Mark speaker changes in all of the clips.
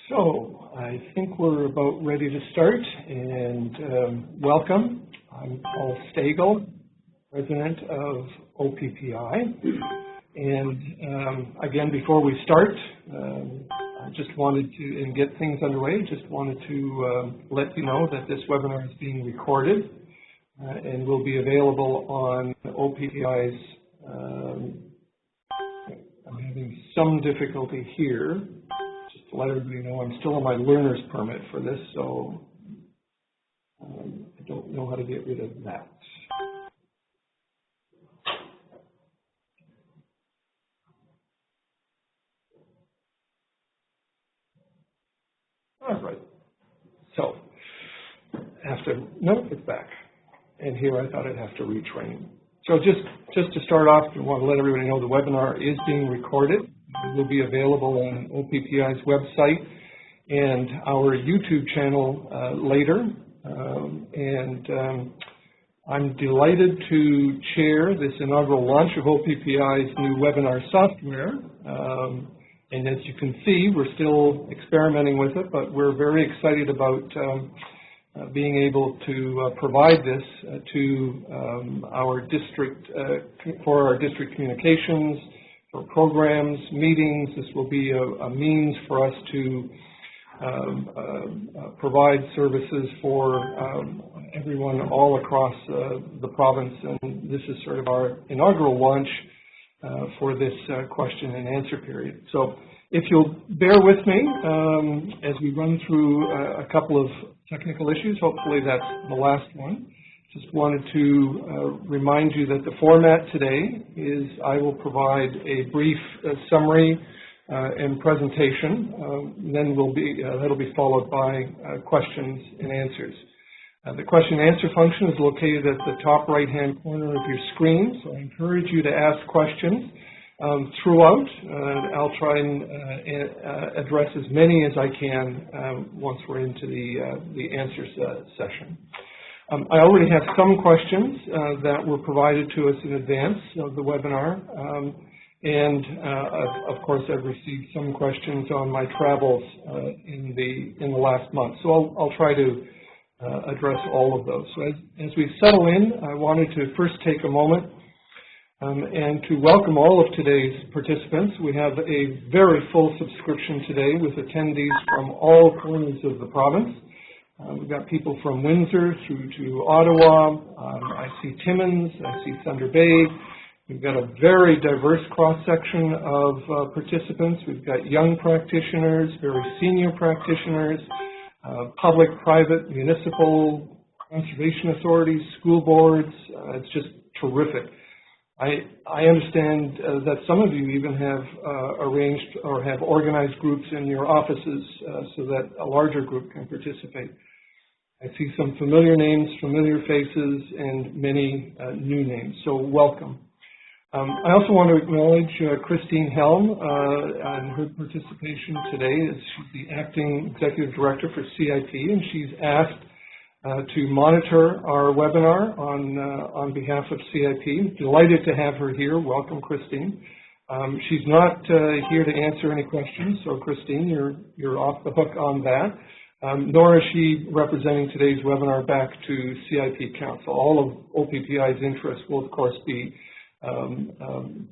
Speaker 1: So I think we're about ready to start, and welcome. I'm Paul Stagl, President of OPPI, and again, before we start, I just wanted to, and get things underway, just wanted to let you know that this webinar is being recorded and will be available on OPPI's, I'm having some difficulty here. Just to let everybody know, I'm still on my learner's permit for this, so I don't know how to get rid of that. All right. So, no, it's back. And here I thought I'd have to retrain. So just to start off, I want to let everybody know the webinar is being recorded. It will be available on OPPI's website and our YouTube channel later. I'm delighted to chair this inaugural launch of OPPI's new webinar software. And as you can see, we're still experimenting with it, but we're very excited about being able to provide this to our district, for our district communications, for programs, meetings. This will be a means for us to provide services for everyone all across the province, and this is sort of our inaugural launch for this question and answer period. So if you'll bear with me as we run through a couple of technical issues, hopefully that's the last one. Just wanted to remind you that the format today is I will provide a brief summary and presentation. Then that'll be followed by questions and answers. The question and answer function is located at the top right-hand corner of your screen, so I encourage you to ask questions throughout. I'll try and address as many as I can once we're into the answers session. I already have some questions that were provided to us in advance of the webinar, and of course I've received some questions on my travels in the last month, so I'll try to address all of those. So as we settle in, I wanted to first take a moment and to welcome all of today's participants. We have a very full subscription today with attendees from all corners of the province. We've got people from Windsor through to Ottawa. I see Timmins, I see Thunder Bay. We've got a very diverse cross-section of participants. We've got young practitioners, very senior practitioners, public, private, municipal, conservation authorities, school boards. It's just terrific. I understand that some of you even have arranged or have organized groups in your offices so that a larger group can participate. I see some familiar names, familiar faces, and many new names, so welcome. I also want to acknowledge Christine Helm and her participation today. She's the Acting Executive Director for CIP, and she's asked to monitor our webinar on behalf of CIP. Delighted to have her here. Welcome, Christine. She's not here to answer any questions, so Christine, you're off the hook on that. Nor is she representing today's webinar back to CIP Council. All of OPPI's interests will, of course, be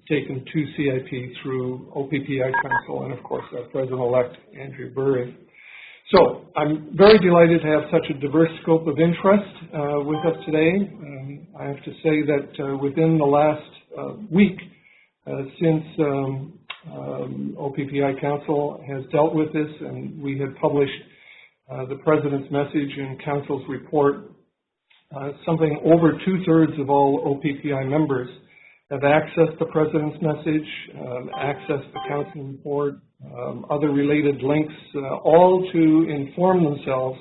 Speaker 1: taken to CIP through OPPI Council and, of course, our President-elect, Andrew Burry. So I'm very delighted to have such a diverse scope of interest with us today. I have to say that within the last week, since OPPI Council has dealt with this and we had published the President's message and Council's report, something over 2/3 of all OPPI members have accessed the President's message, accessed the Council report, other related links, all to inform themselves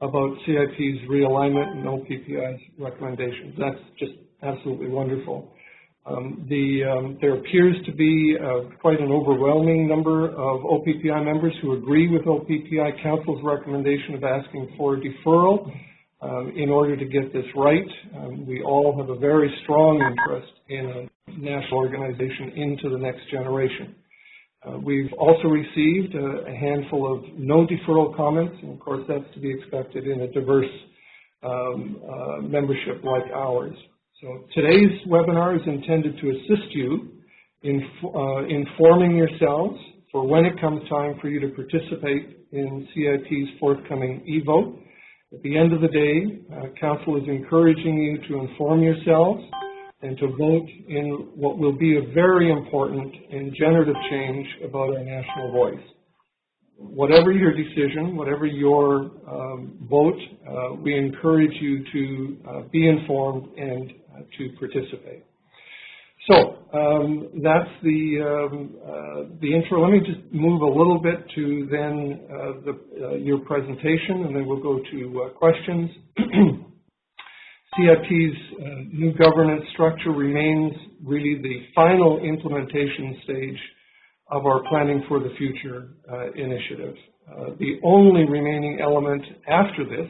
Speaker 1: about CIP's realignment and OPPI's recommendations. That's just absolutely wonderful. There appears to be quite an overwhelming number of OPPI members who agree with OPPI Council's recommendation of asking for deferral in order to get this right. We all have a very strong interest in a national organization into the next generation. We've also received a handful of no deferral comments, and of course that's to be expected in a diverse membership like ours. So today's webinar is intended to assist you in informing yourselves for when it comes time for you to participate in CIP's forthcoming e-vote. At the end of the day, Council is encouraging you to inform yourselves and to vote in what will be a very important and generative change about our national voice. Whatever your decision, whatever your vote, we encourage you to be informed and to participate. So that's the intro. Let me just move a little bit to then your presentation, and then we'll go to questions. CIP's new governance structure remains really the final implementation stage of our Planning for the Future initiative. The only remaining element after this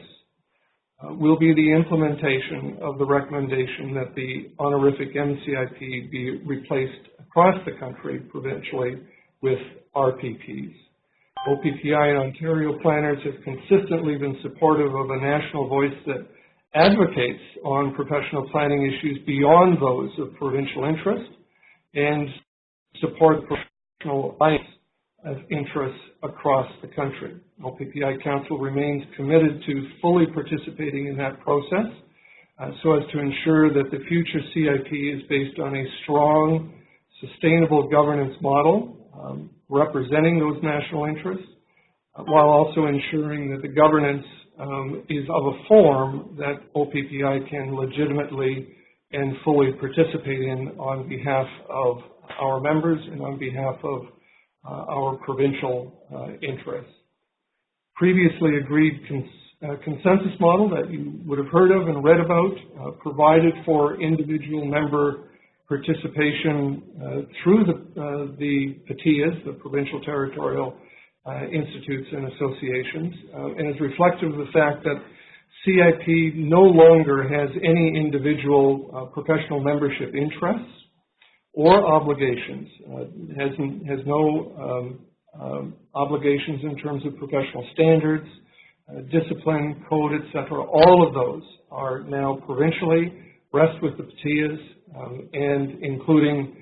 Speaker 1: will be the implementation of the recommendation that the honorific MCIP be replaced across the country provincially with RPPs. OPPI and Ontario planners have consistently been supportive of a national voice that advocates on professional planning issues beyond those of provincial interest and support professional alliance of interests across the country. OPPI Council remains committed to fully participating in that process so as to ensure that the future CIP is based on a strong, sustainable governance model representing those national interests, while also ensuring that the governance is of a form that OPPI can legitimately and fully participate in on behalf of our members and on behalf of our provincial interests. Previously agreed consensus model that you would have heard of and read about provided for individual member participation through the PTIAs, the Provincial Territorial Institutes and Associations, and is reflective of the fact that CIP no longer has any individual professional membership interests or obligations. It has no obligations in terms of professional standards, discipline, code, etc. All of those are now provincially, rest with the PTIAs, and including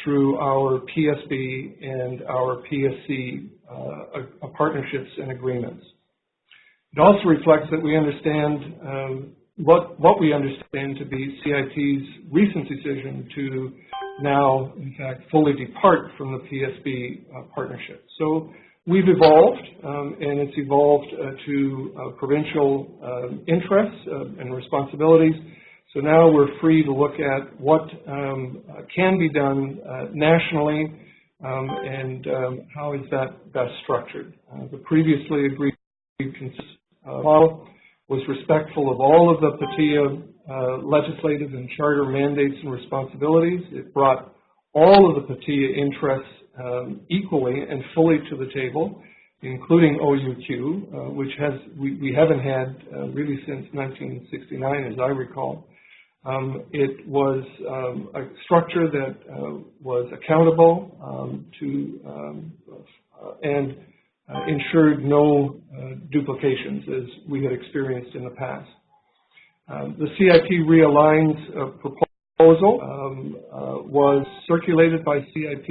Speaker 1: through our PSB and our PSC partnerships and agreements. It also reflects that we understand what we understand to be CIP's recent decision to now, in fact, fully depart from the PSB partnership. So we've evolved, and it's evolved to provincial interests and responsibilities. So now we're free to look at what can be done nationally and how is that best structured. The previously agreed model was respectful of all of the PTIA legislative and charter mandates and responsibilities. It brought all of the PTIA interests equally and fully to the table, including OUQ, which we haven't had really since 1969, as I recall. It was a structure that was accountable and ensured no duplications as we had experienced in the past. The CIP Realignment proposal was circulated by CIP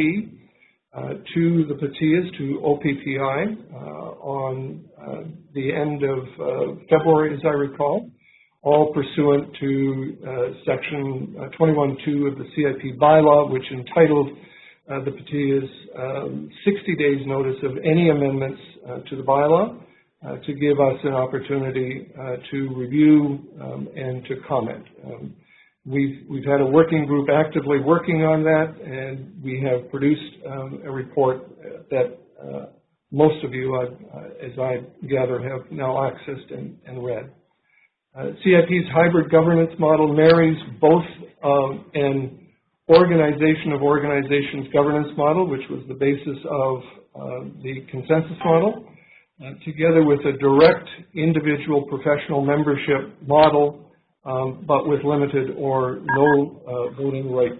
Speaker 1: to the PTIAs, to OPPI, on the end of February, as I recall, all pursuant to Section 21.2 of the CIP By-law, which entitled the PTIAs 60 days notice of any amendments to the bylaw to give us an opportunity to review and to comment. We've had a working group actively working on that, and we have produced a report that most of you, as I gather, have now accessed and read. CIP's hybrid governance model marries both an organization of organizations governance model, which was the basis of the consensus model, together with a direct individual professional membership model, but with limited or no voting right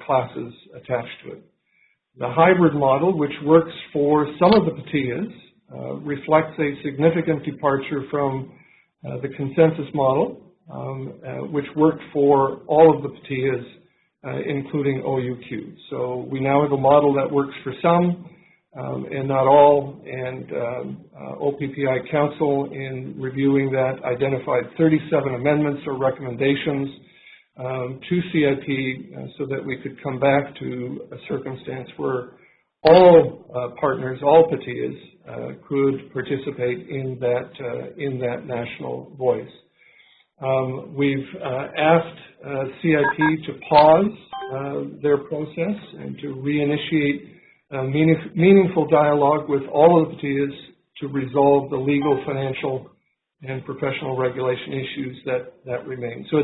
Speaker 1: classes attached to it. The hybrid model, which works for some of the PTIAs, reflects a significant departure from the consensus model, which worked for all of the PTIAs, including OUQ. So we now have a model that works for some and not all, and OPPI Council, in reviewing that, identified 37 amendments or recommendations to CIP so that we could come back to a circumstance where all partners, all PTIAs, could participate in that national voice. We've asked CIP to pause their process and to reinitiate meaningful dialogue with all of the PTIAs to resolve the legal, financial, and professional regulation issues that remain. So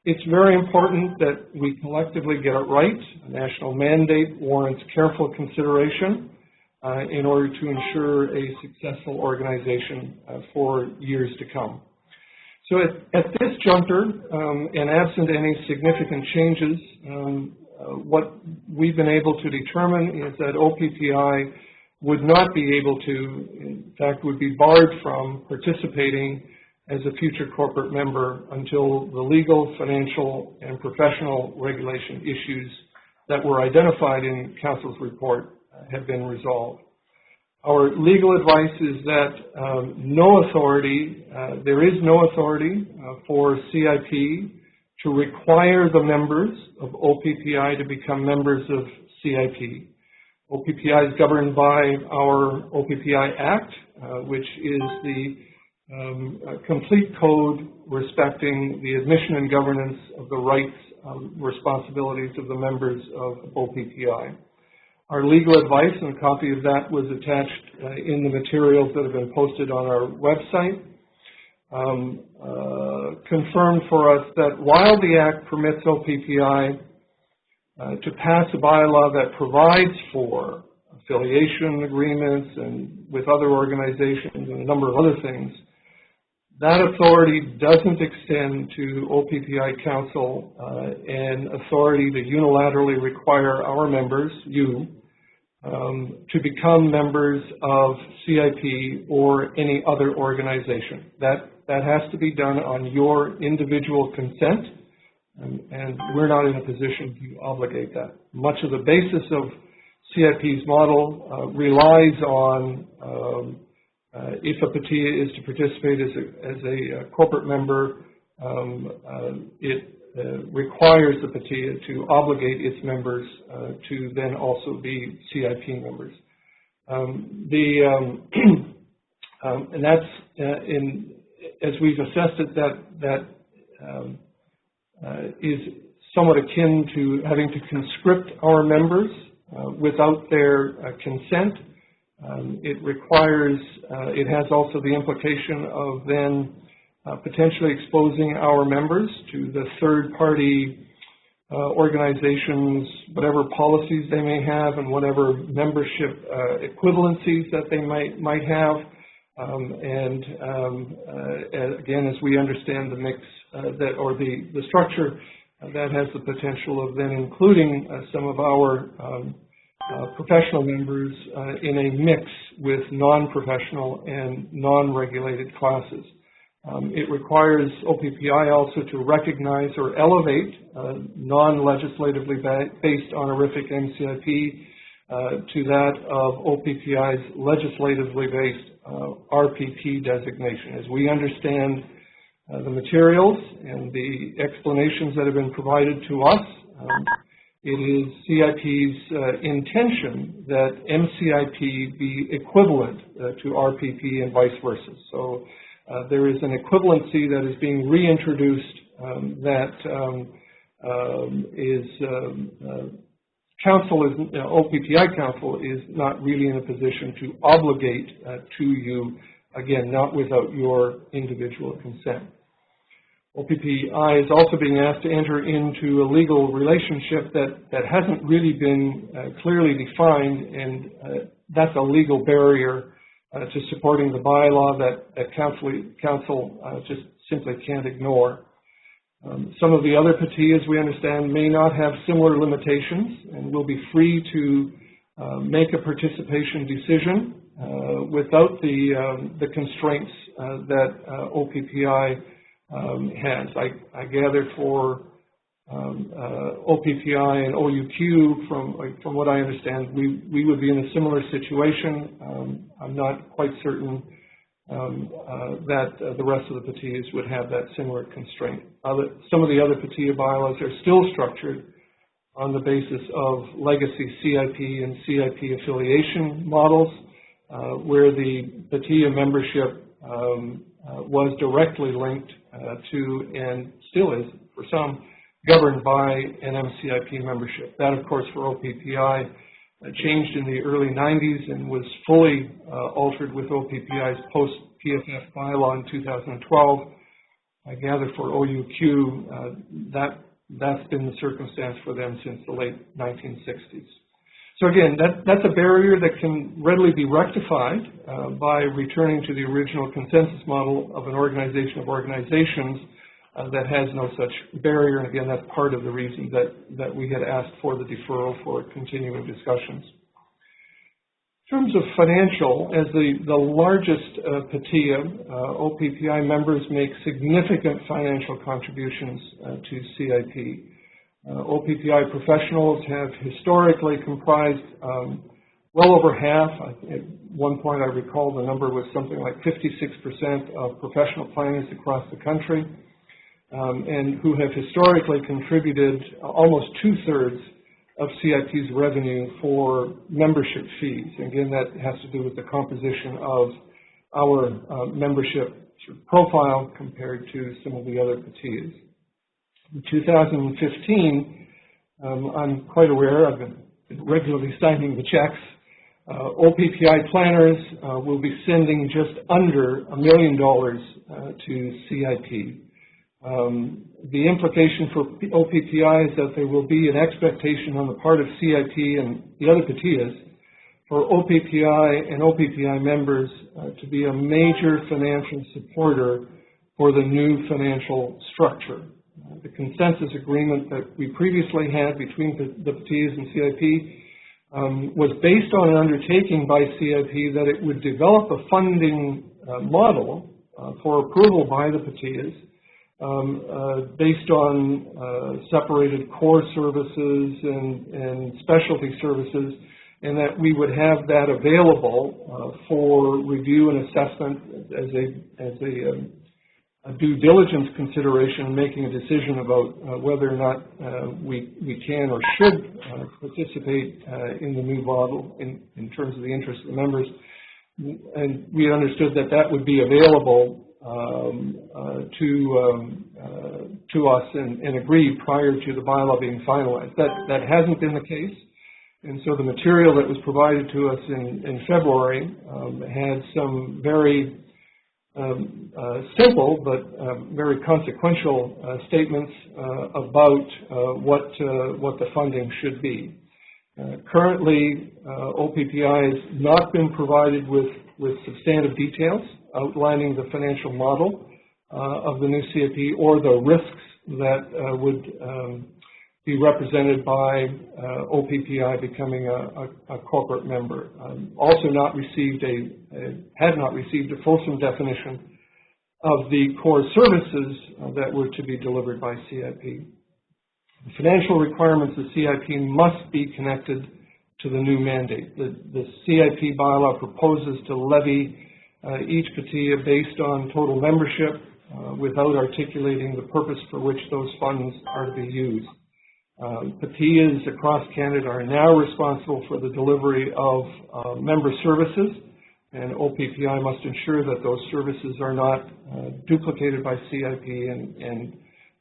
Speaker 1: it's very important that we collectively get it right. A national mandate warrants careful consideration in order to ensure a successful organization for years to come. So at this juncture, and absent any significant changes, what we've been able to determine is that OPPI would not be able to, in fact, would be barred from participating as a future corporate member until the legal, financial, and professional regulation issues that were identified in Council's report have been resolved. Our legal advice is that no authority, there is no authority for CIP to require the members of OPPI to become members of CIP. OPPI is governed by our OPPI Act, which is the complete code respecting the admission and governance of the rights and responsibilities of the members of OPPI. Our legal advice, and a copy of that was attached in the materials that have been posted on our website, confirmed for us that while the Act permits OPPI to pass a bylaw that provides for affiliation agreements and with other organizations and a number of other things, that authority doesn't extend to OPPI Council and authority to unilaterally require our members, you, to become members of CIP or any other organization. That has to be done on your individual consent, and we're not in a position to obligate that. Much of the basis of CIP's model relies on if a PTIA is to participate as a corporate member, it requires the PTIA to obligate its members to then also be CIP members. And that's as we've assessed it, that is somewhat akin to having to conscript our members without their consent. It requires, it has also the implication of then potentially exposing our members to the third-party organizations, whatever policies they may have and whatever membership equivalencies that they might have. Again, as we understand the mix that, or the structure, that has the potential of then including some of our professional members in a mix with non-professional and non-regulated classes. It requires OPPI also to recognize or elevate non-legislatively based honorific MCIP to that of OPPI's legislatively based RPP designation. As we understand the materials and the explanations that have been provided to us, it is CIP's intention that MCIP be equivalent to RPP and vice versa. So there is an equivalency that is being reintroduced that OPPI Council is not really in a position to obligate to you, again, not without your individual consent. OPPI is also being asked to enter into a legal relationship that hasn't really been clearly defined, and that's a legal barrier to supporting the bylaw that council just simply can't ignore. Some of the other PTIAs, we understand, may not have similar limitations and will be free to make a participation decision without the constraints that OPPI has. I gather for OPPI and OUQ, from what I understand, we would be in a similar situation. I'm not quite certain that the rest of the PTIAs would have that similar constraint. Some of the other PTIA bylaws are still structured on the basis of legacy CIP and CIP affiliation models, where the PTIA membership was directly linked to, and still is for some, governed by an MCIP membership. That, of course, for OPPI changed in the early 90s and was fully altered with OPPI's post-PFF bylaw in 2012. I gather for OUQ, that's been the circumstance for them since the late 1960s. So again, that's a barrier that can readily be rectified by returning to the original consensus model of an organization of organizations that has no such barrier. And again, that's part of the reason that we had asked for the deferral for continuing discussions. In terms of financial, as the largest PTIA, OPPI members make significant financial contributions to CIP. OPPI professionals have historically comprised well over half. At one point I recall the number was something like 56% of professional planners across the country, and who have historically contributed almost 2/3 of CIP's revenue for membership fees. Again, that has to do with the composition of our membership profile compared to some of the other PTIAs. In 2015, I'm quite aware, I've been regularly signing the checks, OPPI planners will be sending just under $1 million to CIP. The implication for OPPI is that there will be an expectation on the part of CIP and the other PTIAs for OPPI and OPPI members to be a major financial supporter for the new financial structure. The consensus agreement that we previously had between the PTIAs and CIP was based on an undertaking by CIP that it would develop a funding model for approval by the PTIAs based on separated core services and specialty services, and that we would have that available for review and assessment as a due diligence consideration, making a decision about whether or not we can or should participate in the new model in terms of the interest of the members. And we understood that would be available to us and agreed prior to the bylaw being finalized. That hasn't been the case, and so the material that was provided to us in February had some very simple but very consequential statements about what the funding should be. Currently, OPPI has not been provided with substantive details outlining the financial model of the new CIP or the risks that would be represented by OPPI becoming a corporate member. Also had not received a fulsome definition of the core services that were to be delivered by CIP. The financial requirements of CIP must be connected to the new mandate. The CIP bylaw proposes to levy each PTIA based on total membership without articulating the purpose for which those funds are to be used. PTIAs across Canada are now responsible for the delivery of member services, and OPPI must ensure that those services are not duplicated by CIP and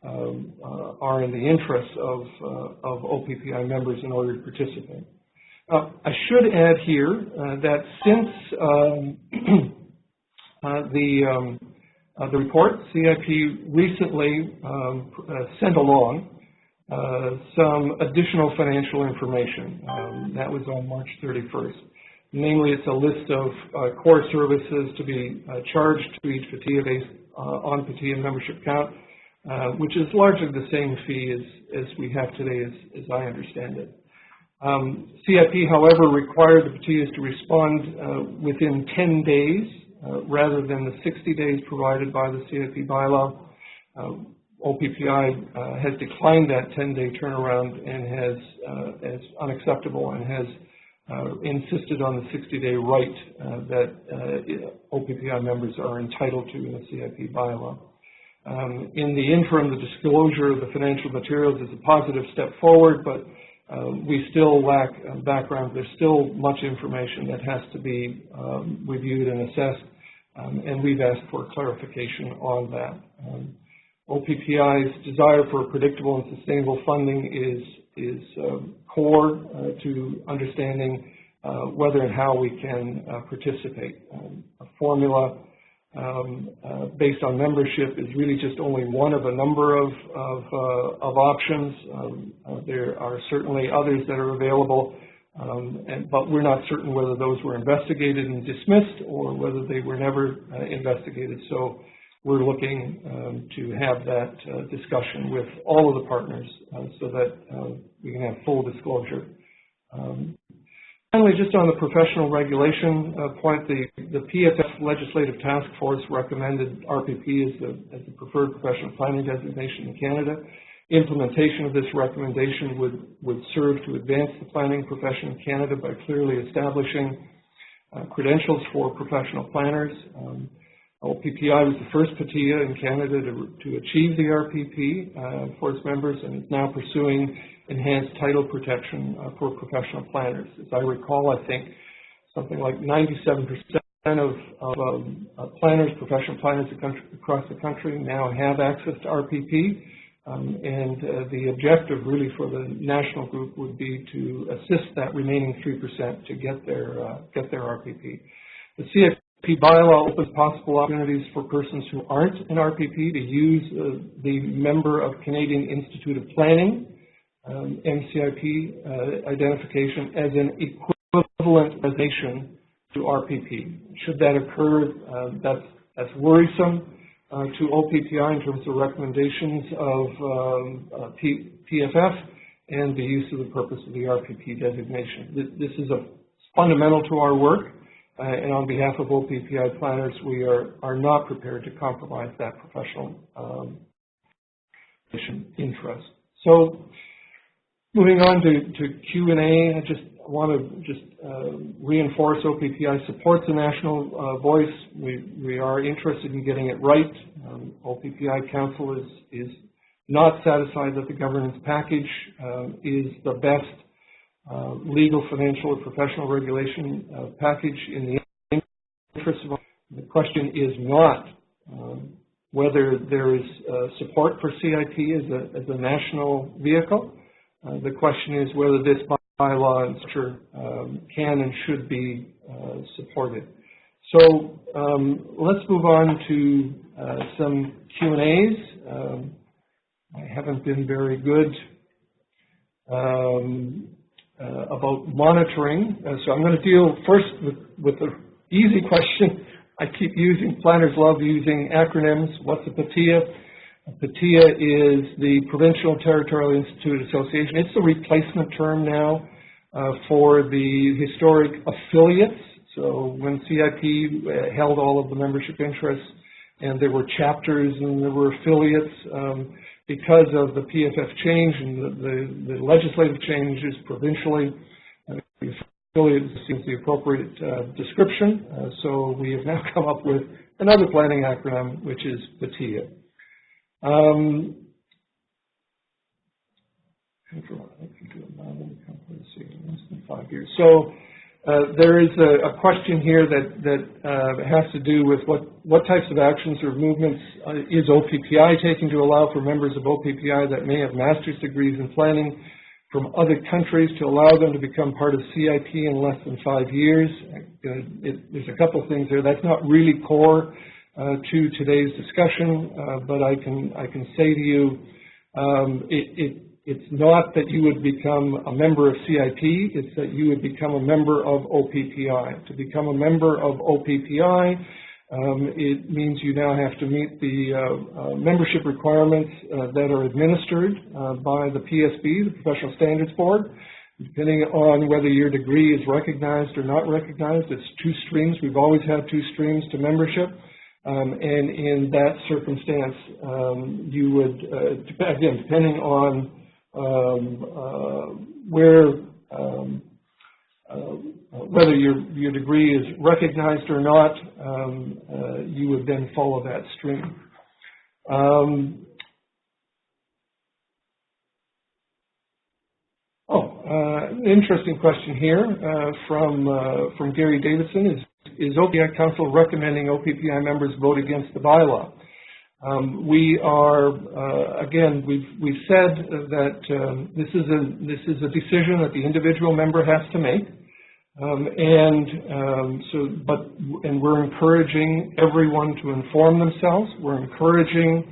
Speaker 1: are in the interests of OPPI members in order to participate. I should add here that since the report, CIP recently sent along some additional financial information. That was on March 31st. Namely, it's a list of core services to be charged to each PTIA based on PTIA membership count, which is largely the same fee as we have today, as I understand it. CIP, however, required the PTIAs to respond within 10 days rather than the 60 days provided by the CIP bylaw. OPPI has declined that 10-day turnaround and has as unacceptable and has insisted on the 60-day right that OPPI members are entitled to in the CIP bylaw. In the interim, the disclosure of the financial materials is a positive step forward, but we still lack background. There's still much information that has to be reviewed and assessed, and we've asked for clarification on that. OPPI's desire for predictable and sustainable funding is core to understanding whether and how we can participate. A formula based on membership is really just only one of a number of options. There are certainly others that are available, but we're not certain whether those were investigated and dismissed or whether they were never investigated. So we're looking to have that discussion with all of the partners so that we can have full disclosure. Finally, just on the professional regulation point, the PFF Legislative Task Force recommended RPP as the preferred professional planning designation in Canada. Implementation of this recommendation would serve to advance the planning profession in Canada by clearly establishing credentials for professional planners. OPPI was the first PTIA in Canada to achieve the RPP for its members, and is now pursuing enhanced title protection for professional planners. As I recall, I think something like 97% of planners, professional planners across the country now have access to RPP, and the objective really for the national group would be to assist that remaining 3% to get their RPP. The CIP By-law opens possible opportunities for persons who aren't an RPP to use the member of Canadian Institute of Planning MCIP identification as an equivalent designation to RPP. Should that occur, that's worrisome to OPPI in terms of recommendations of PFF and the use of the purpose of the RPP designation. This is fundamental to our work. And on behalf of OPPI planners, we are not prepared to compromise that professional interest. So, moving on to Q&A, I just want to reinforce OPPI supports the national voice. We are interested in getting it right. OPPI Council is not satisfied that the governance package is the best legal, financial, or professional regulation package in the interest of. The question is not whether there is support for CIP as a national vehicle. The question is whether this bylaw and structure can and should be supported. So let's move on to some Q&As. I haven't been very good about monitoring. So I'm going to deal first with the easy question. I keep using, planners love using acronyms. What's a PTIA? A PTIA is the Provincial Territorial Institute Association. It's the replacement term now for the historic affiliates. So when CIP held all of the membership interests and there were chapters and there were affiliates, because of the PFF change and the legislative changes provincially, the affiliate seems the appropriate description. So we have now come up with another planning acronym, which is PTIA. So there is a question here that has to do with what types of actions or movements is OPPI taking to allow for members of OPPI that may have master's degrees in planning from other countries to allow them to become part of CIP in less than 5 years. There's a couple of things there. That's not really core to today's discussion, but I can say to you, it's not that you would become a member of CIP, it's that you would become a member of OPPI. To become a member of OPPI, it means you now have to meet the membership requirements that are administered by the PSB, the Professional Standards Board. depending on whether your degree is recognized or not recognized. It's two streams. We've always had two streams to membership. And in that circumstance, you would, again, depending on whether your degree is recognized or not, you would then follow that stream. An interesting question here from Gary Davidson. Is OPPI Council recommending OPPI members vote against the bylaw? We are, again, we've said that this is a decision that the individual member has to make, and we're encouraging everyone to inform themselves. We're encouraging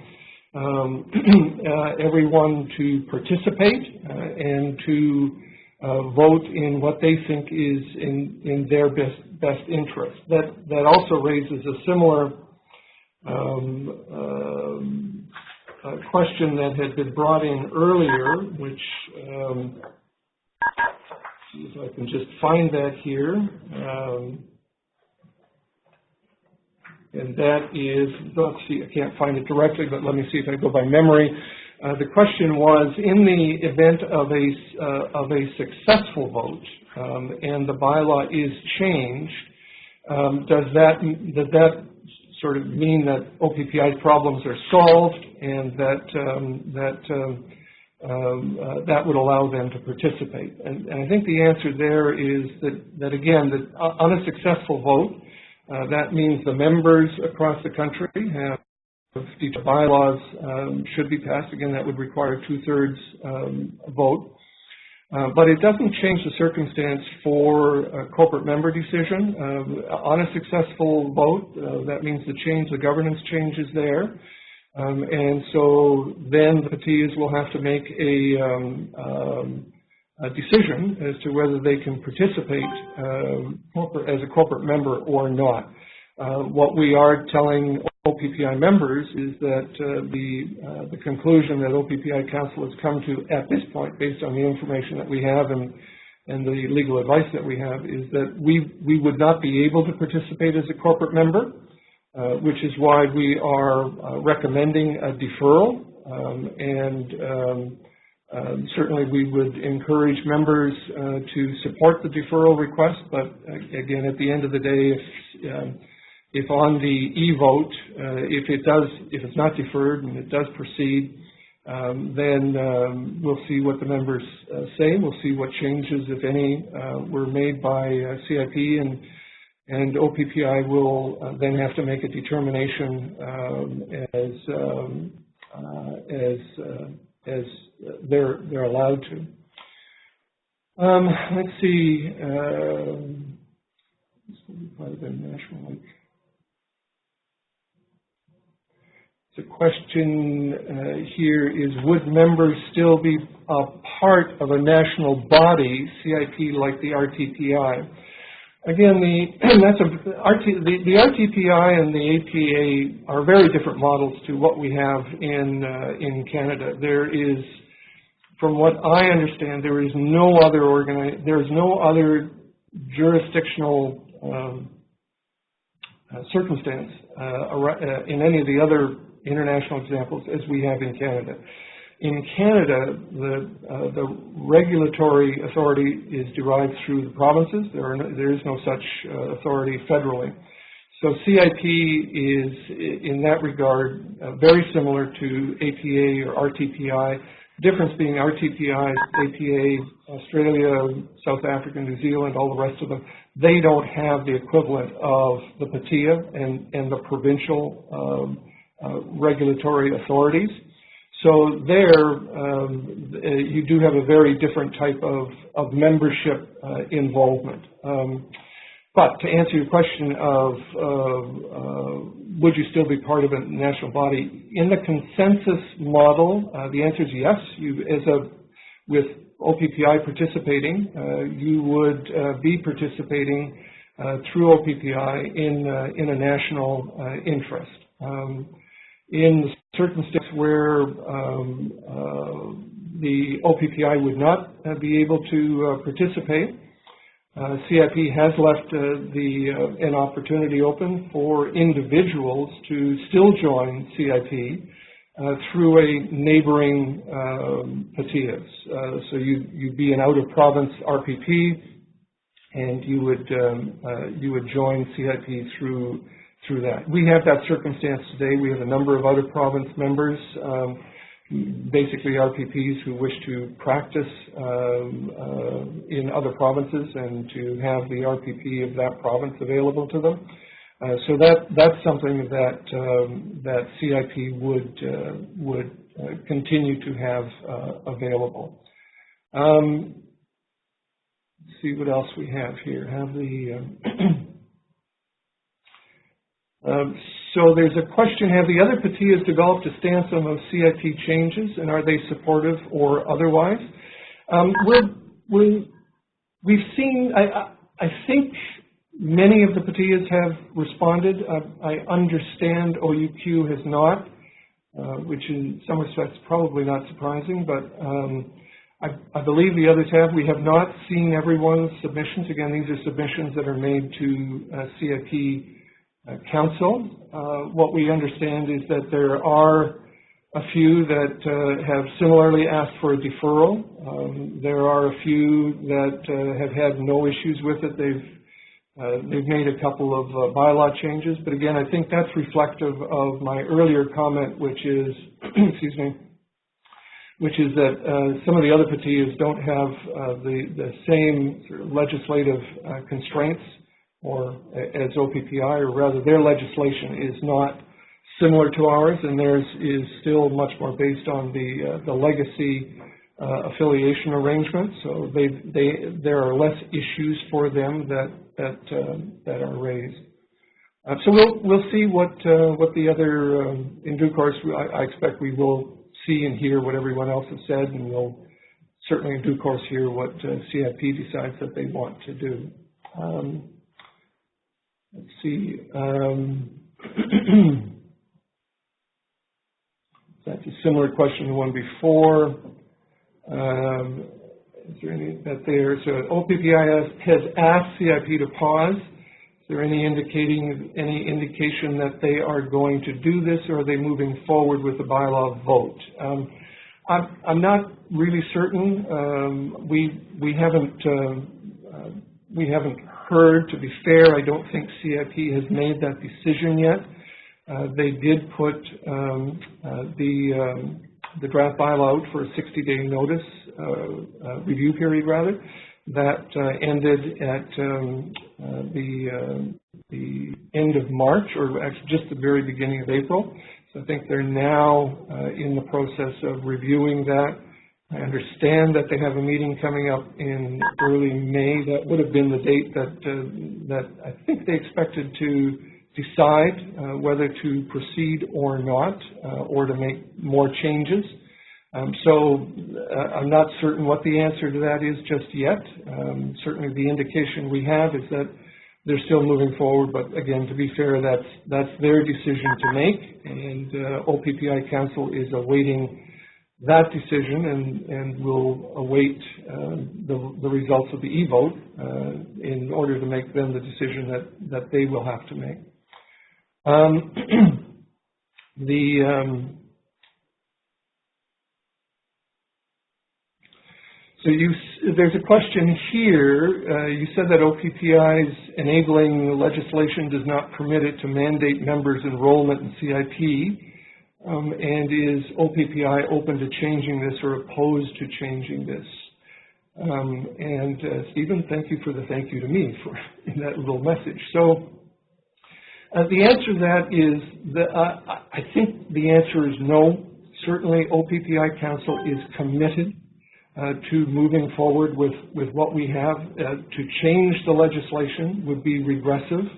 Speaker 1: everyone to participate and to vote in what they think is in their best interest. That also raises a similar question that had been brought in earlier, which see if I can just find that here. And that is, let's see, I can't find it directly, but let me see if I go by memory. The question was, in the event of a successful vote and the bylaw is changed, does that sort of mean that OPPI's problems are solved and that would allow them to participate? And I think the answer there is that again, that on a successful vote, that means the members across the country have each bylaws should be passed. Again, that would require a 2/3 vote. But it doesn't change the circumstance for a corporate member decision. On a successful vote, that means the governance changes there. And so then the PTs will have to make a decision as to whether they can participate as a corporate member or not. What we are telling OPPI members is that the conclusion that OPPI Council has come to at this point, based on the information that we have and the legal advice that we have, is that we would not be able to participate as a corporate member, which is why we are recommending a deferral. Certainly we would encourage members to support the deferral request, but again, at the end of the day, if on the e-vote, if it's not deferred and it does proceed, then we'll see what the members say. We'll see what changes, if any, were made by CIP, and OPPI will then have to make a determination as they're allowed to. Let's see. This will be part of the national week. The question here is, would members still be a part of a national body, CIP, like the RTPI? Again, the RTPI and the APA are very different models to what we have in Canada. There is, from what I understand, there is no other jurisdictional circumstance in any of the other international examples as we have in Canada. In Canada, the regulatory authority is derived through the provinces. There is no such authority federally. So CIP is, in that regard, very similar to APA or RTPI. The difference being RTPI, APA, Australia, South Africa, New Zealand, all the rest of them, they don't have the equivalent of the PATIA and the provincial regulatory authorities. So there, you do have a very different type of membership involvement. But to answer your question of would you still be part of a national body, in the consensus model, the answer is yes. With OPPI participating, you would be participating through OPPI in a national interest. In the circumstance where the OPPI would not be able to participate. CIP has left an opportunity open for individuals to still join CIP through a neighboring PATIAs. So you'd be an out-of-province RPP, and you would join CIP through that. We have that circumstance today. We have a number of out-of-province members, basically RPPs who wish to practice in other provinces and to have the RPP of that province available to them. So that's something that CIP would continue to have available. Let's see what else we have here. So there's a question, have the other PATIAs developed a stance on those CIP changes, and are they supportive or otherwise? We've seen, I think many of the PATIAs have responded. I understand OUQ has not, which in some respects probably not surprising, but I believe the others have. We have not seen everyone's submissions. Again, these are submissions that are made to CIP Council. What we understand is that there are a few that have similarly asked for a deferral. There are a few that have had no issues with it. They've made a couple of bylaw changes, but again, I think that's reflective of my earlier comment, which is, excuse me, which is that some of the other PATIAs don't have the same sort of legislative constraints or as OPPI, or rather their legislation is not similar to ours, and theirs is still much more based on the legacy affiliation arrangement. So there are less issues for them that are raised. So we'll see what the other in due course. I expect we will see and hear what everyone else has said, and we'll certainly in due course hear what CIP decides that they want to do. Let's see. That's a similar question to one before. Is there any that there's OPPI has asked CIP to pause? Is there any indication that they are going to do this, or are they moving forward with the bylaw vote? I'm not really certain. We haven't heard. To be fair, I don't think CIP has made that decision yet. They did put the draft bylaw out for a 60-day notice, review period rather, that ended at the end of March, or actually just the very beginning of April. So I think they're now in the process of reviewing that. I understand that they have a meeting coming up in early May. That would have been the date that I think they expected to decide whether to proceed or not, or to make more changes. So I'm not certain what the answer to that is just yet. Certainly the indication we have is that they're still moving forward, but again, to be fair, that's their decision to make, and OPPI Council is awaiting that decision, and will await the results of the e-vote in order to make them the decision that they will have to make. So there's a question here. You said that OPPI's enabling legislation does not permit it to mandate members' enrollment in CIP, and is OPPI open to changing this or opposed to changing this? And Stephen, thank you for the thank you to me for in that little message. So the answer to that is that I think the answer is no. Certainly OPPI Council is committed to moving forward with what we have. To change the legislation would be regressive.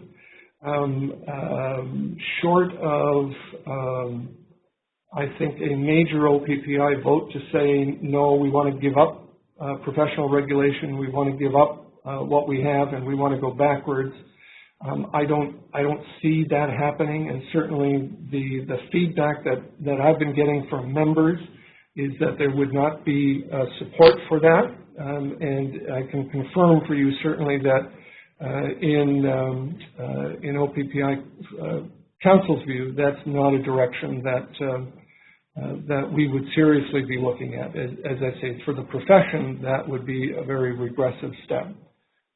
Speaker 1: Short of, I think, a major OPPI vote to say, no, we want to give up professional regulation, we want to give up what we have, and we want to go backwards. I don't see that happening, and certainly the feedback that I've been getting from members is that there would not be support for that, and I can confirm for you certainly that in OPPI Council's view, that's not a direction that we would seriously be looking at. As I say, for the profession, that would be a very regressive step.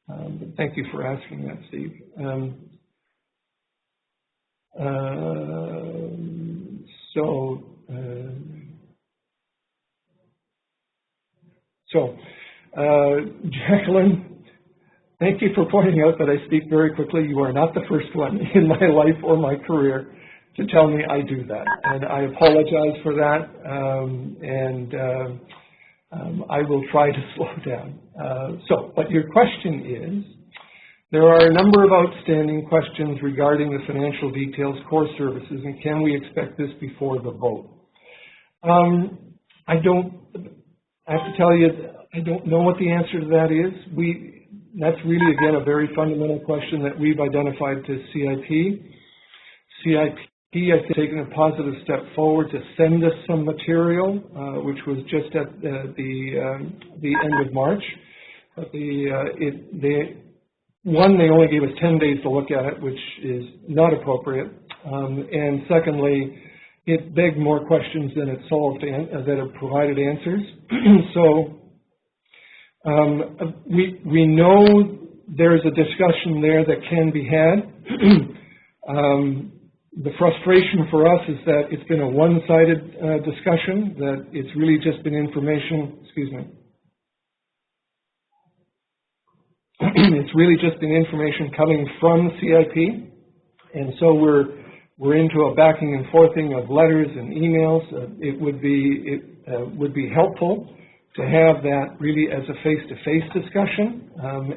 Speaker 1: But thank you for asking that, Steve. Jacqueline, thank you for pointing out that I speak very quickly. You are not the first one in my life or my career to tell me I do that, and I apologize for that, I will try to slow down. But your question is, there are a number of outstanding questions regarding the financial details core services, and can we expect this before the vote? I have to tell you, I don't know what the answer to that is. That's really, again, a very fundamental question that we've identified to CIP. CIP has taken a positive step forward to send us some material, which was just at the end of March. But they only gave us 10 days to look at it, which is not appropriate. And secondly, it begged more questions than it solved, that it provided answers. So we know there's a discussion there that can be had. The frustration for us is that it's been a one-sided discussion, that it's really just been information, it's really just been information coming from CIP, and so we're into a backing and forthing of letters and emails. It would be helpful to have that really as a face-to-face discussion,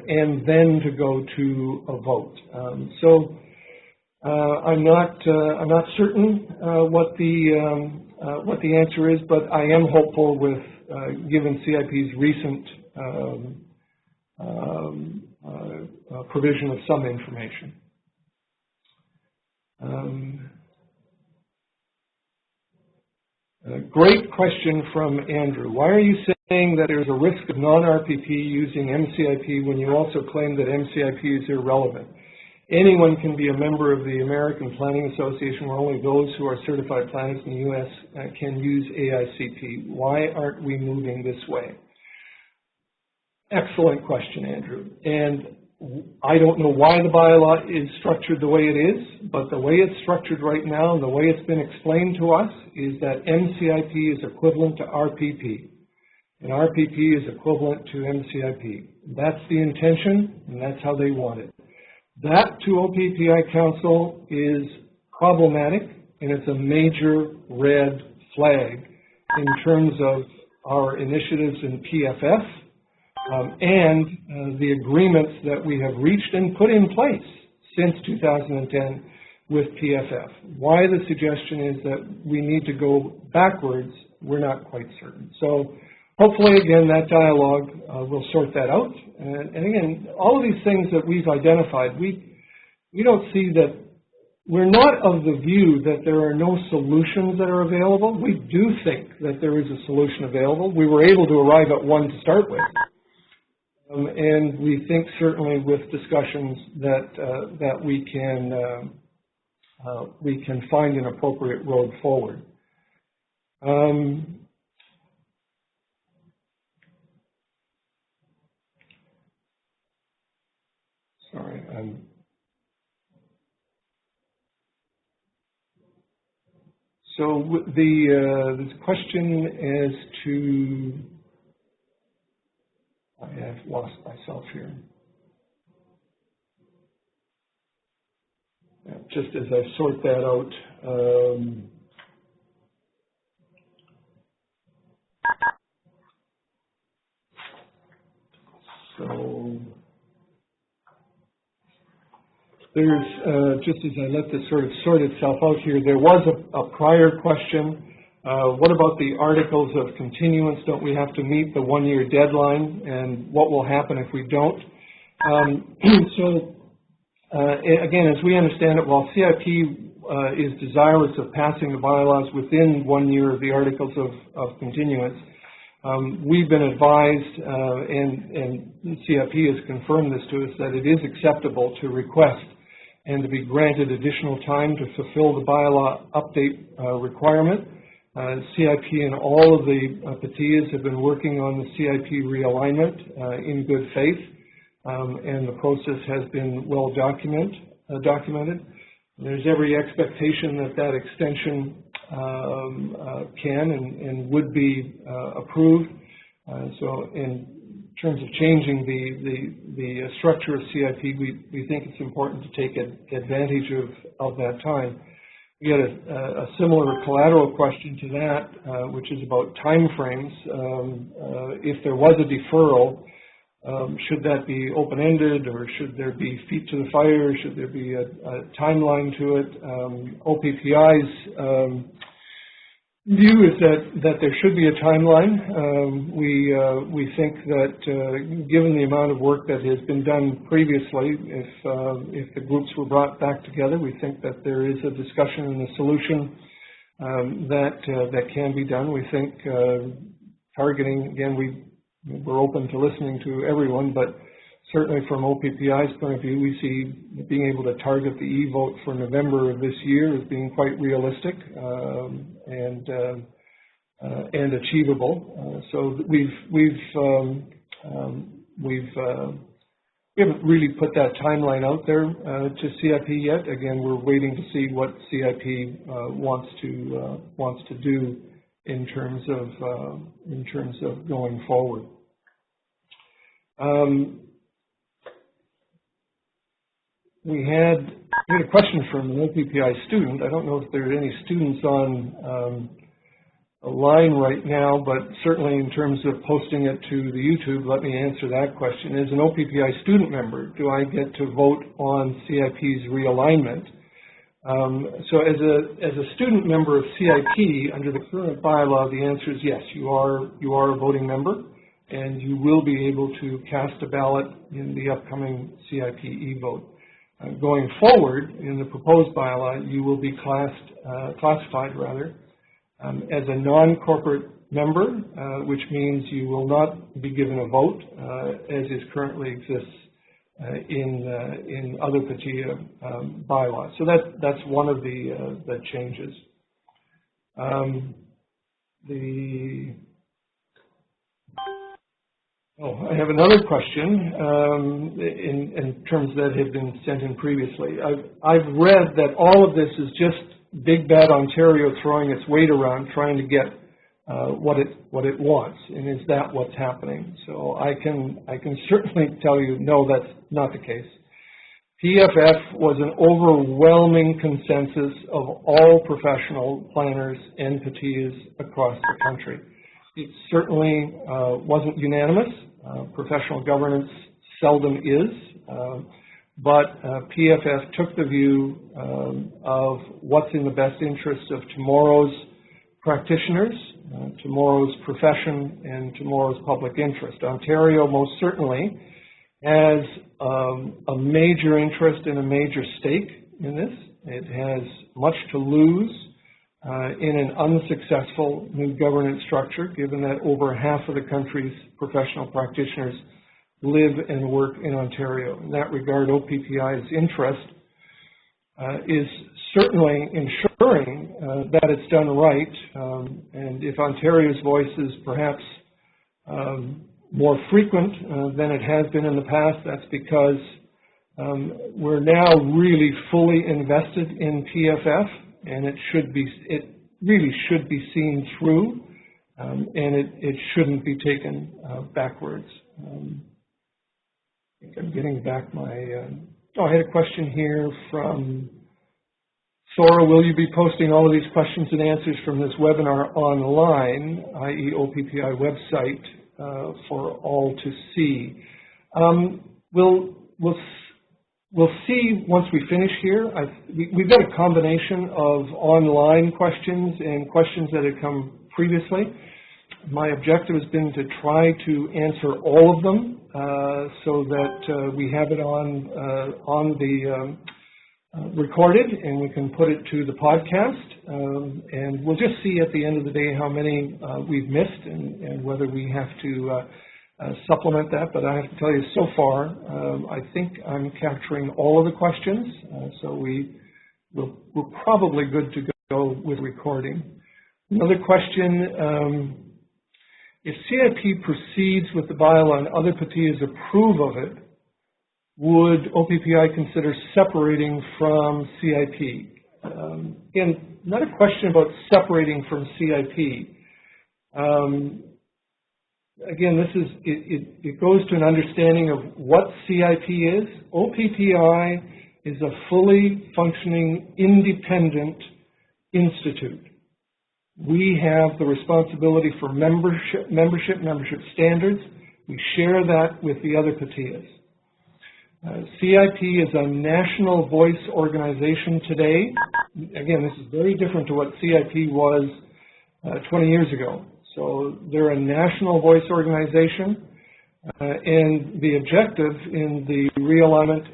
Speaker 1: and then to go to a vote. I'm not certain what the answer is, but I am hopeful with given CIP's recent provision of some information. Great question from Andrew. Why are you saying that there's a risk of non-RPP using MCIP when you also claim that MCIP is irrelevant? Anyone can be a member of the American Planning Association, where only those who are certified planners in the U.S. Can use AICP. Why aren't we moving this way? Excellent question, Andrew. And I don't know why the bylaw is structured the way it is, but the way it's structured right now and the way it's been explained to us is that MCIP is equivalent to RPP, and RPP is equivalent to MCIP. That's the intention, and that's how they want it. That to OPPI Council is problematic, and it's a major red flag in terms of our initiatives in PFF and the agreements that we have reached and put in place since 2010 with PFF. Why the suggestion is that we need to go backwards, we're not quite certain. So hopefully, again, that dialogue will sort that out. And again, all of these things that we've identified, we don't see that, we're not of the view that there are no solutions that are available. We do think that there is a solution available. We were able to arrive at one to start with. And we think certainly with discussions that we can find an appropriate road forward. Sorry, so the question as to, I have lost myself here. Just as I sort that out, so there's, just as I let this sort of sort itself out here, there was a prior question. What about the articles of continuance? Don't we have to meet the one-year deadline? And what will happen if we don't? Again, as we understand it, while CIP is desirous of passing the bylaws within 1 year of the articles of continuance. We've been advised, and CIP has confirmed this to us, that it is acceptable to request and to be granted additional time to fulfill the bylaw update requirement. CIP and all of the PTIAs have been working on the CIP realignment in good faith, and the process has been well documented. There's every expectation that that extension can and would be approved. So in terms of changing the structure of CIP, we think it's important to take advantage of that time. We had a similar collateral question to that, which is about timeframes. If there was a deferral, should that be open-ended, or should there be feet to the fire? Should there be a timeline to it? OPPI's view is that there should be a timeline. We think that given the amount of work that has been done previously, if the groups were brought back together, we think that there is a discussion and a solution that can be done. We think targeting, again, we're open to listening to everyone, but certainly from OPPI's point of view, we see being able to target the e-vote for November of this year as being quite realistic and achievable. So we haven't really put that timeline out there to CIP yet. Again, we're waiting to see what CIP wants to do in terms of going forward. We had a question from an OPPI student. I don't know if there are any students on a line right now, but certainly in terms of posting it to the YouTube, let me answer that question. As an OPPI student member, do I get to vote on CIP's realignment? So as a student member of CIP, under the current bylaw, the answer is yes, you are a voting member, and you will be able to cast a ballot in the upcoming CIP e-vote. Going forward, in the proposed bylaw, you will be classified as a non-corporate member, which means you will not be given a vote, as is currently exists in other PTIA bylaws. So that's one of the changes. I have another question in terms that have been sent in previously. I've read that all of this is just Big Bad Ontario throwing its weight around, trying to get what it wants, and is that what's happening? So I can certainly tell you, no, that's not the case. PFF was an overwhelming consensus of all professional planners and PTIAs across the country. It certainly wasn't unanimous. Professional governance seldom is, but PFF took the view of what's in the best interest of tomorrow's practitioners, tomorrow's profession, and tomorrow's public interest. Ontario most certainly has a major interest and a major stake in this. It has much to lose in an unsuccessful new governance structure, given that over half of the country's professional practitioners live and work in Ontario. In that regard, OPPI's interest is certainly ensuring that it's done right, and if Ontario's voice is perhaps more frequent than it has been in the past, that's because we're now really fully invested in PFF, and it really should be seen through, and it shouldn't be taken backwards. I think I'm getting back my, I had a question here from Sora. Will you be posting all of these questions and answers from this webinar online, i.e. OPPI website, for all to see? We'll see once we finish here. We've got a combination of online questions and questions that have come previously. My objective has been to try to answer all of them so that we have it on recorded, and we can put it to the podcast, and we'll just see at the end of the day how many we've missed and whether we have to supplement that. But I have to tell you, so far, I think I'm capturing all of the questions, so we're probably good to go with recording. Another question, if CIP proceeds with the bylaw and other PTIAs approve of it, would OPPI consider separating from CIP? Again, not a question about separating from CIP. Again, it goes to an understanding of what CIP is. OPPI is a fully functioning, independent institute. We have the responsibility for membership standards. We share that with the other PTIAs. CIP is a national voice organization today. Again, this is very different to what CIP was 20 years ago. So they're a national voice organization, and the objective in the realignment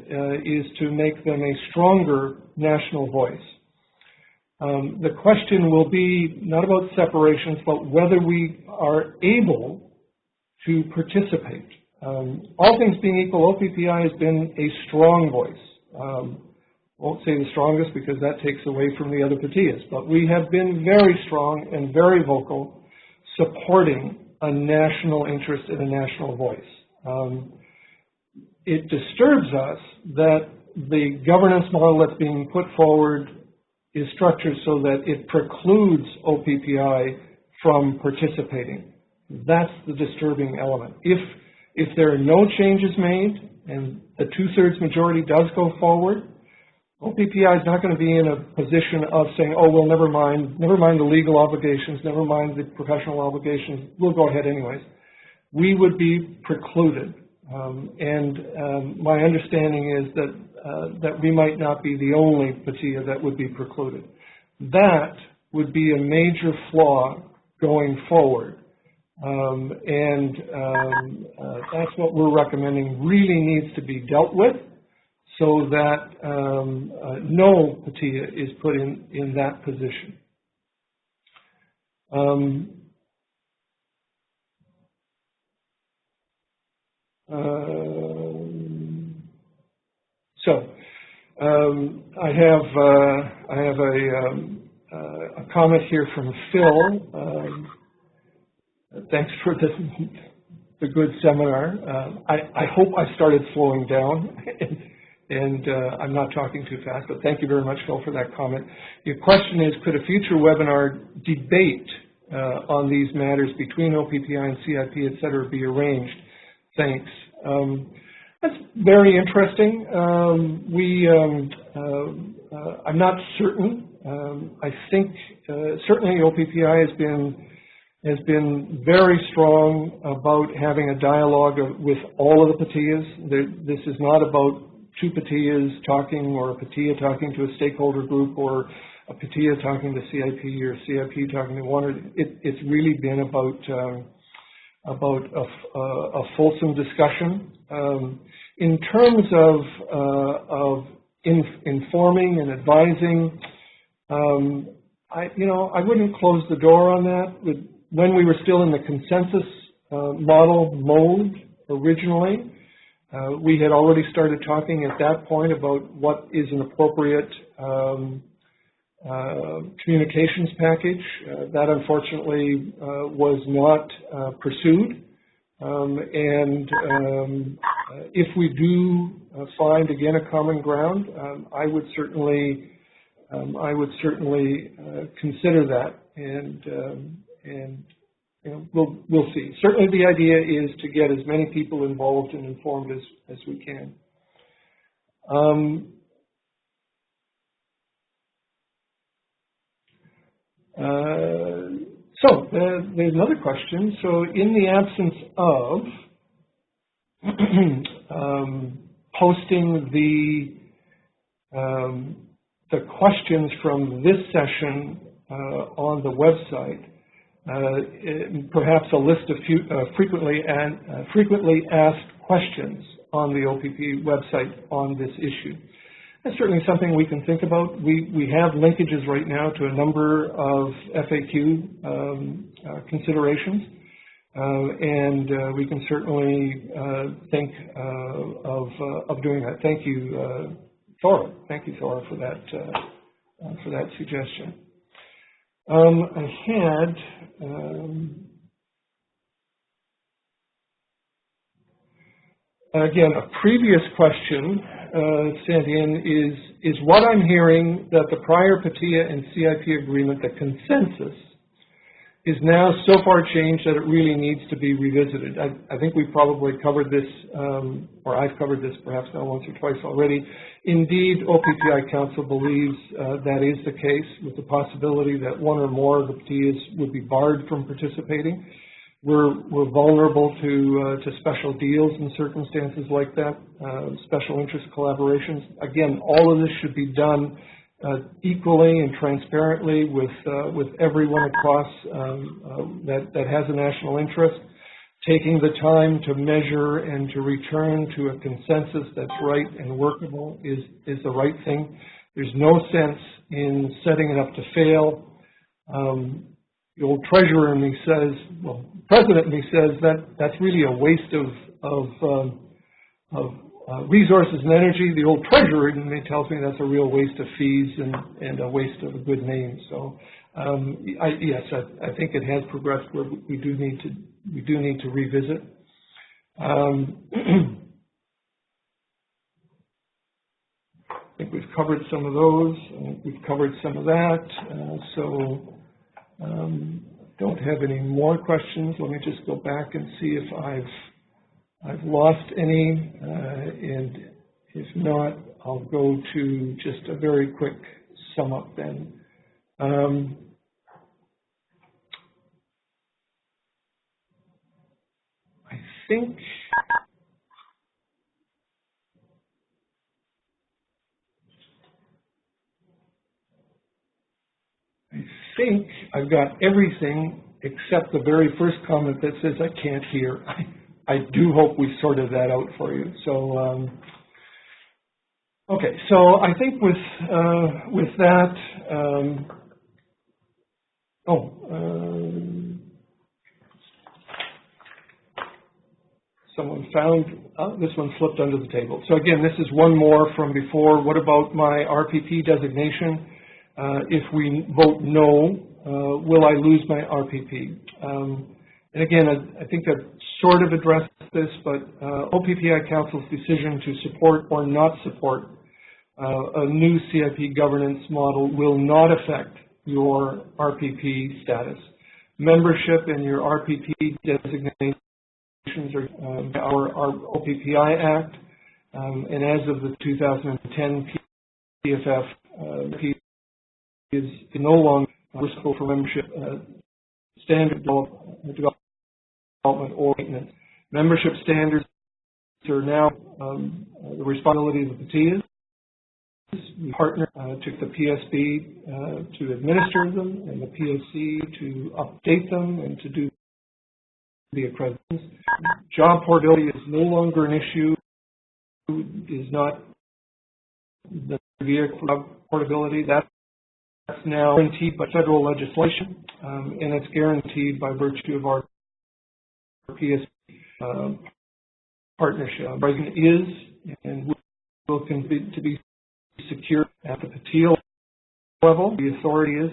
Speaker 1: is to make them a stronger national voice. The question will be not about separations, but whether we are able to participate. All things being equal, OPPI has been a strong voice. Won't say the strongest because that takes away from the other PTIAs, but we have been very strong and very vocal supporting a national interest and a national voice. It disturbs us that the governance model that's being put forward is structured so that it precludes OPPI from participating. That's the disturbing element. If there are no changes made and the 2/3 majority does go forward, OPPI is not going to be in a position of saying, oh, well, never mind the legal obligations, never mind the professional obligations, we'll go ahead anyways. We would be precluded. My understanding is that we might not be the only PTIA that would be precluded. That would be a major flaw going forward. That's what we're recommending really needs to be dealt with, so that no PTIA is put in that position. I have a comment here from Phil. Thanks for the good seminar. I hope I started slowing down. And I'm not talking too fast, but thank you very much, Phil, for that comment. Your question is, could a future webinar debate on these matters between OPPI and CIP, et cetera, be arranged? Thanks. That's very interesting. I'm not certain. I think certainly OPPI has been very strong about having a dialogue with all of the PTIAs. This is not about two PTIAs talking, or a PTIA talking to a stakeholder group, or a PTIA talking to CIP, or CIP talking to one. It's really been about a fulsome discussion. In terms of informing and advising, I wouldn't close the door on that. When we were still in the consensus model mode originally, we had already started talking at that point about what is an appropriate communications package. That unfortunately was not pursued. If we do find again a common ground, I would certainly consider that, and we'll see. Certainly, the idea is to get as many people involved and informed as we can. There's another question. So, in the absence of posting the questions from this session on the website, perhaps a list of frequently asked questions on the OPP website on this issue. That's certainly something we can think about. We have linkages right now to a number of FAQ considerations, and we can certainly think of doing that. Thank you, Thora. Thank you, Thora, for that suggestion. I had again a previous question sent in is what I'm hearing that the prior PATIA and CIP agreement, the consensus, is now so far changed that it really needs to be revisited. I think we've probably covered this, or I've covered this perhaps now once or twice already. Indeed, OPPI Council believes that is the case, with the possibility that one or more of the PATIAs would be barred from participating. We're vulnerable to special deals in circumstances like that, special interest collaborations. Again, all of this should be done equally and transparently with everyone across that has a national interest. Taking the time to measure and to return to a consensus that's right and workable is the right thing. There's no sense in setting it up to fail. The old treasurer in me says, well, president in me says that's really a waste of resources and energy. The old treasurer in me tells me that's a real waste of fees and a waste of a good name. So yes, I think it has progressed where we do need to revisit. I think we've covered some of those. We've covered some of that. Don't have any more questions. Let me just go back and see if I've lost any, and if not, I'll go to just a very quick sum up then. I think I've got everything except the very first comment that says I can't hear. I do hope we sorted that out for you. So, okay. So I think with that, someone found this one slipped under the table. So again, this is one more from before. What about my RPP designation? If we vote no, will I lose my RPP? And again, I think I've sort of addressed this, but OPPI Council's decision to support or not support a new CIP governance model will not affect your RPP status. Membership in your RPP designations are our OPPI Act, and as of the 2010 PFF, is no longer responsible for membership standard development or maintenance. Membership standards are now the responsibility of the PATIAs. We partner to the PSB to administer them, and the PSC to update them and to do the accreditations. Job portability is no longer an issue. Is not the vehicle of portability. That's now guaranteed by federal legislation, and it's guaranteed by virtue of our PSB partnership. President is and will continue to be secure at the PATIA level. The authority is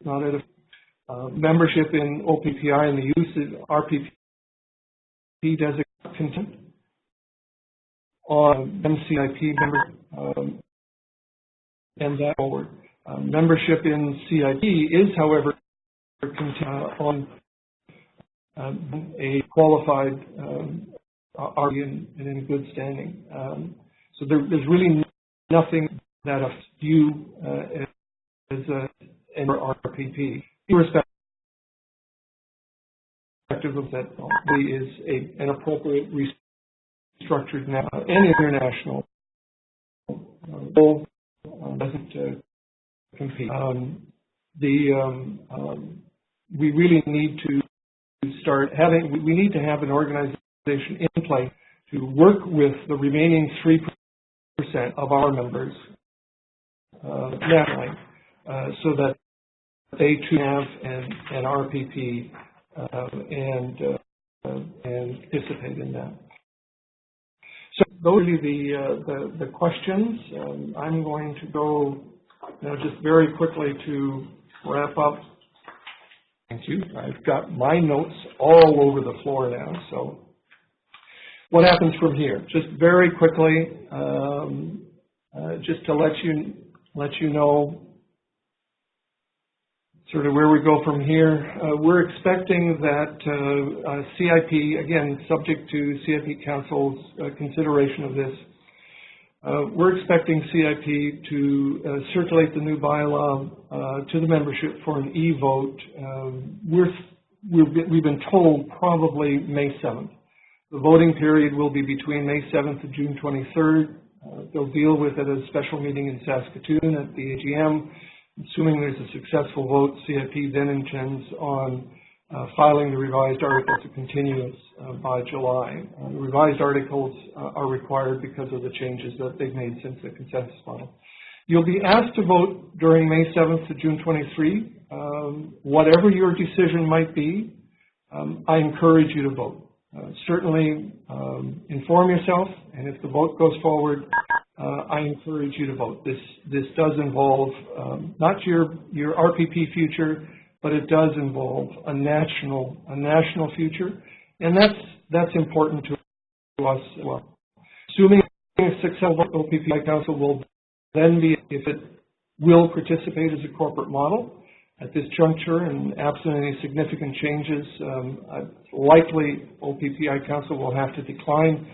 Speaker 1: not at a membership in OPPI and the use of RPP designation on MCIP member and that forward. Membership in CIP is, however, on a qualified RP and in good standing. So there's really nothing that affects you as an RPP, irrespective of that is an appropriate restructured now and international role doesn't compete. We really need to start having. We need to have an organization in place to work with the remaining 3 of our members nationally, so that they too have an RPP and participate in that. So those are the questions. I'm going to go now just very quickly to wrap up. Thank you. I've got my notes all over the floor now. So what happens from here? Just very quickly, just to let you know sort of where we go from here. We're expecting that CIP, again, subject to CIP Council's consideration of this, we're expecting CIP to circulate the new bylaw to the membership for an e-vote. We've been told probably May 7th. The voting period will be between May 7th and June 23rd. They'll deal with it at a special meeting in Saskatoon at the AGM. Assuming there's a successful vote, CIP then intends on filing the revised articles of continuance by July. The revised articles are required because of the changes that they've made since the consensus model. You'll be asked to vote during May 7th to June 23. Whatever your decision might be, I encourage you to vote. Certainly inform yourself, and if the vote goes forward, I encourage you to vote. This does involve not your RPP future, but it does involve a national future, and that's important to us as well. Assuming a successful OPPI Council will then be, if it will participate as a corporate model at this juncture, and absent any significant changes, likely OPPI Council will have to decline,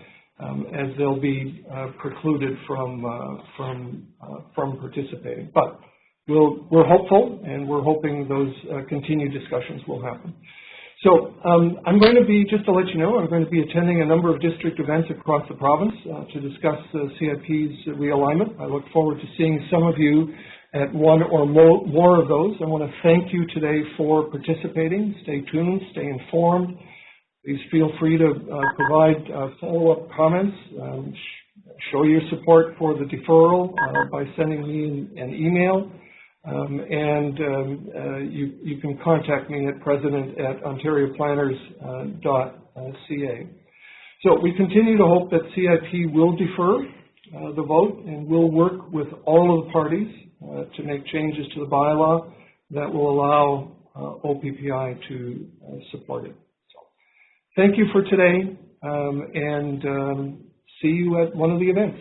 Speaker 1: as they'll be precluded from participating. But we're hopeful, and we're hoping those continued discussions will happen. So I'm going to be, just to let you know, I'm going to be attending a number of district events across the province to discuss CIP's realignment. I look forward to seeing some of you at one or more of those. I want to thank you today for participating. Stay tuned, stay informed. Please feel free to provide follow-up comments. Show your support for the deferral by sending me an email. You can contact me at president@ontarioplanners.ca. So we continue to hope that CIP will defer the vote, and we'll work with all of the parties to make changes to the bylaw that will allow OPPI to support it. So thank you for today, and see you at one of the events.